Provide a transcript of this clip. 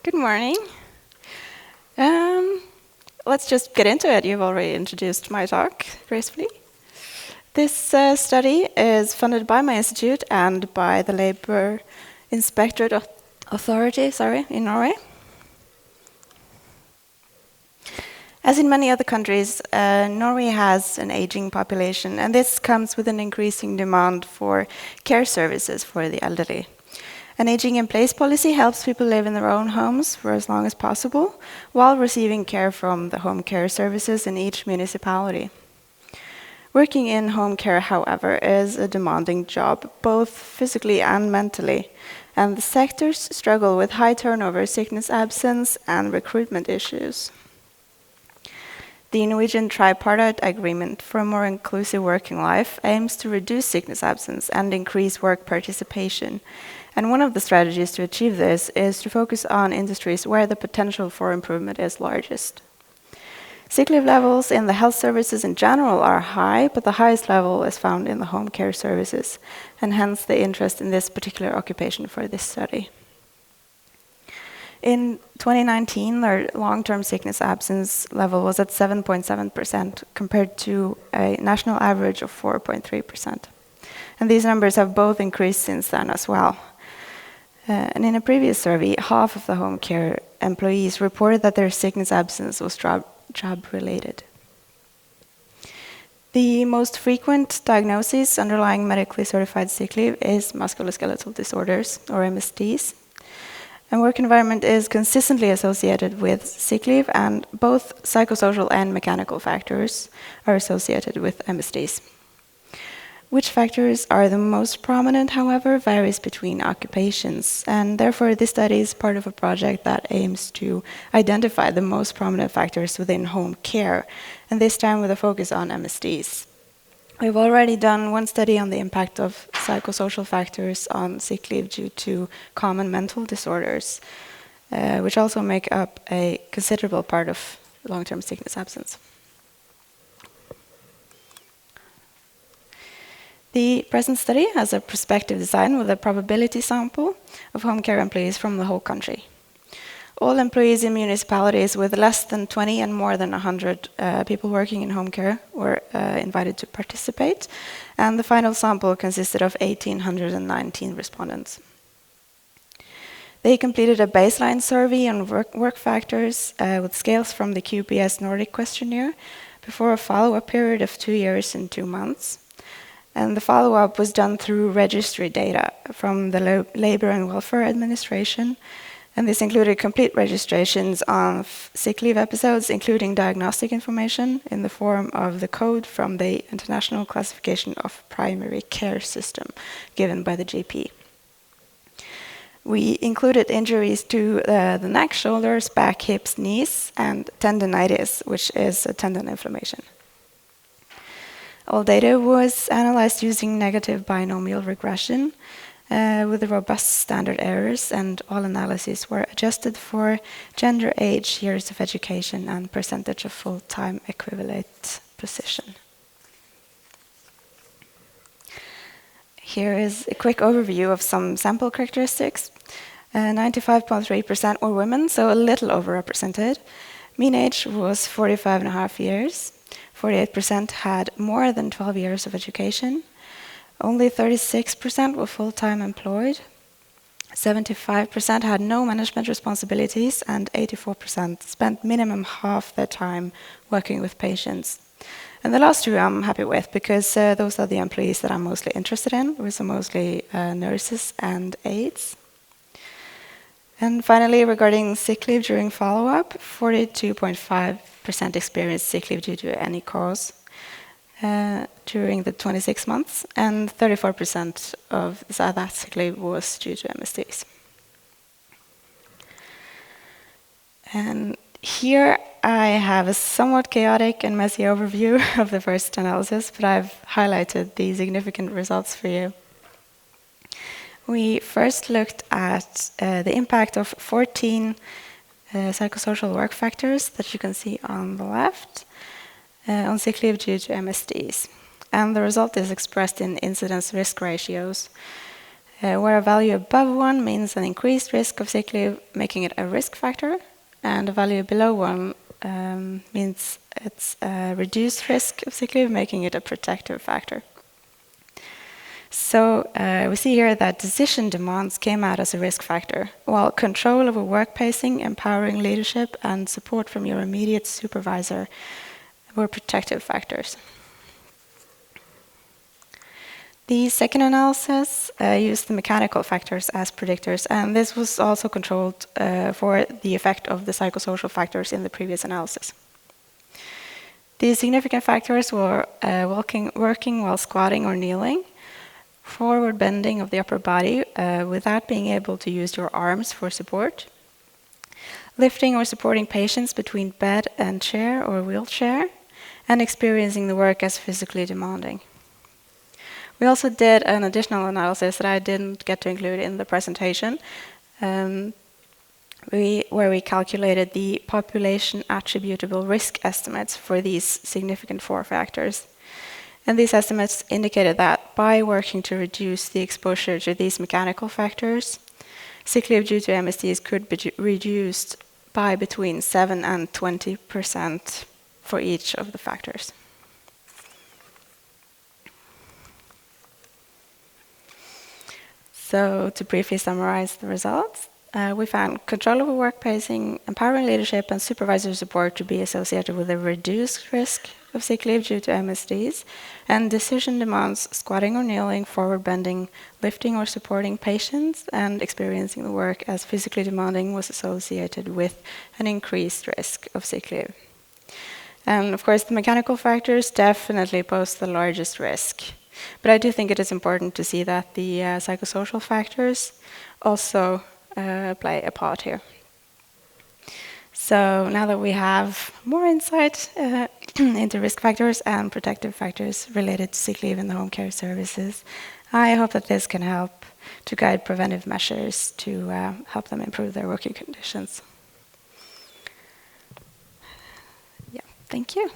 Good morning. Let's just get into it. You've already introduced my talk gracefully. This study is funded by my institute and by the Labor Inspectorate Authority in Norway. As in many other countries, Norway has an aging population, and this comes with an increasing demand for care services for the elderly. An aging-in-place policy helps people live in their own homes for as long as possible, while receiving care from the home care services in each municipality. Working in home care, however, is a demanding job, both physically and mentally, and the sectors struggle with high turnover, sickness absence, and recruitment issues. The Norwegian tripartite agreement for a more inclusive working life aims to reduce sickness absence and increase work participation. And one of the strategies to achieve this is to focus on industries where the potential for improvement is largest. Sick leave levels in the health services in general are high, but the highest level is found in the home care services, and hence the interest in this particular occupation for this study. In 2019, their long-term sickness absence level was at 7.7% compared to a national average of 4.3%. And these numbers have both increased since then as well. And in a previous survey, half of the home care employees reported that their sickness absence was job-related. The most frequent diagnosis underlying medically certified sick leave is musculoskeletal disorders, or MSDs. And work environment is consistently associated with sick leave, and both psychosocial and mechanical factors are associated with MSDs. Which factors are the most prominent, however, varies between occupations, and therefore this study is part of a project that aims to identify the most prominent factors within home care, and this time with a focus on MSDs. We've already done one study on the impact of psychosocial factors on sick leave due to common mental disorders, which also make up a considerable part of long-term sickness absence. The present study has a prospective design with a probability sample of home care employees from the whole country. All employees in municipalities with less than 20 and more than 100 people working in home care were invited to participate, and the final sample consisted of 1,819 respondents. They completed a baseline survey on work factors with scales from the QPS Nordic questionnaire before a follow-up period of 2 years and 2 months. And the follow-up was done through registry data from the Labor and Welfare Administration, and this included complete registrations of sick leave episodes, including diagnostic information in the form of the code from the International Classification of Primary Care System given by the GP. We included injuries to the neck, shoulders, back, hips, knees, and tendinitis, which is a tendon inflammation. All data was analyzed using negative binomial regression with robust standard errors, and all analyses were adjusted for gender, age, years of education, and percentage of full-time equivalent position. Here is a quick overview of some sample characteristics. 95.3% were women, so a little overrepresented. Mean age was 45.5 years. 48% had more than 12 years of education. Only 36% were full-time employed. 75% had no management responsibilities, and 84% spent minimum half their time working with patients. And the last two I'm happy with, because those are the employees that I'm mostly interested in, which are mostly nurses and aides. And finally, regarding sick leave during follow-up, 42.5% experienced sick leave due to any cause during the 26 months, and 34% of that sick leave was due to MSDs. And here I have a somewhat chaotic and messy overview of the first analysis, but I've highlighted the significant results for you. We first looked at the impact of 14 psychosocial work factors that you can see on the left on sick leave due to MSDs. And the result is expressed in incidence risk ratios. where a value above 1 means an increased risk of sick leave, making it a risk factor, and a value below 1 means it's a reduced risk of sick leave, making it a protective factor. So we see here that decision demands came out as a risk factor, while control over work pacing, empowering leadership, and support from your immediate supervisor were protective factors. The second analysis used the mechanical factors as predictors, and this was also controlled for the effect of the psychosocial factors in the previous analysis. The significant factors were working while squatting or kneeling, forward bending of the upper body without being able to use your arms for support, lifting or supporting patients between bed and chair or wheelchair, and experiencing the work as physically demanding. We also did an additional analysis that I didn't get to include in the presentation, where we calculated the population attributable risk estimates for these significant 4 factors. And these estimates indicated that by working to reduce the exposure to these mechanical factors, sick leave due to MSDs could be reduced by between 7 and 20% for each of the factors. So to briefly summarize the results, we found control over work pacing, empowering leadership, and supervisor support to be associated with a reduced risk of sick leave due to MSDs, and decision demands squatting or kneeling, forward bending, lifting or supporting patients, and experiencing the work as physically demanding was associated with an increased risk of sick leave. And of course, the mechanical factors definitely pose the largest risk. But I do think it is important to see that the psychosocial factors also play a part here. So now that we have more insight into risk factors and protective factors related to sick leave in the home care services, I hope that this can help to guide preventive measures to help them improve their working conditions. Yeah, thank you.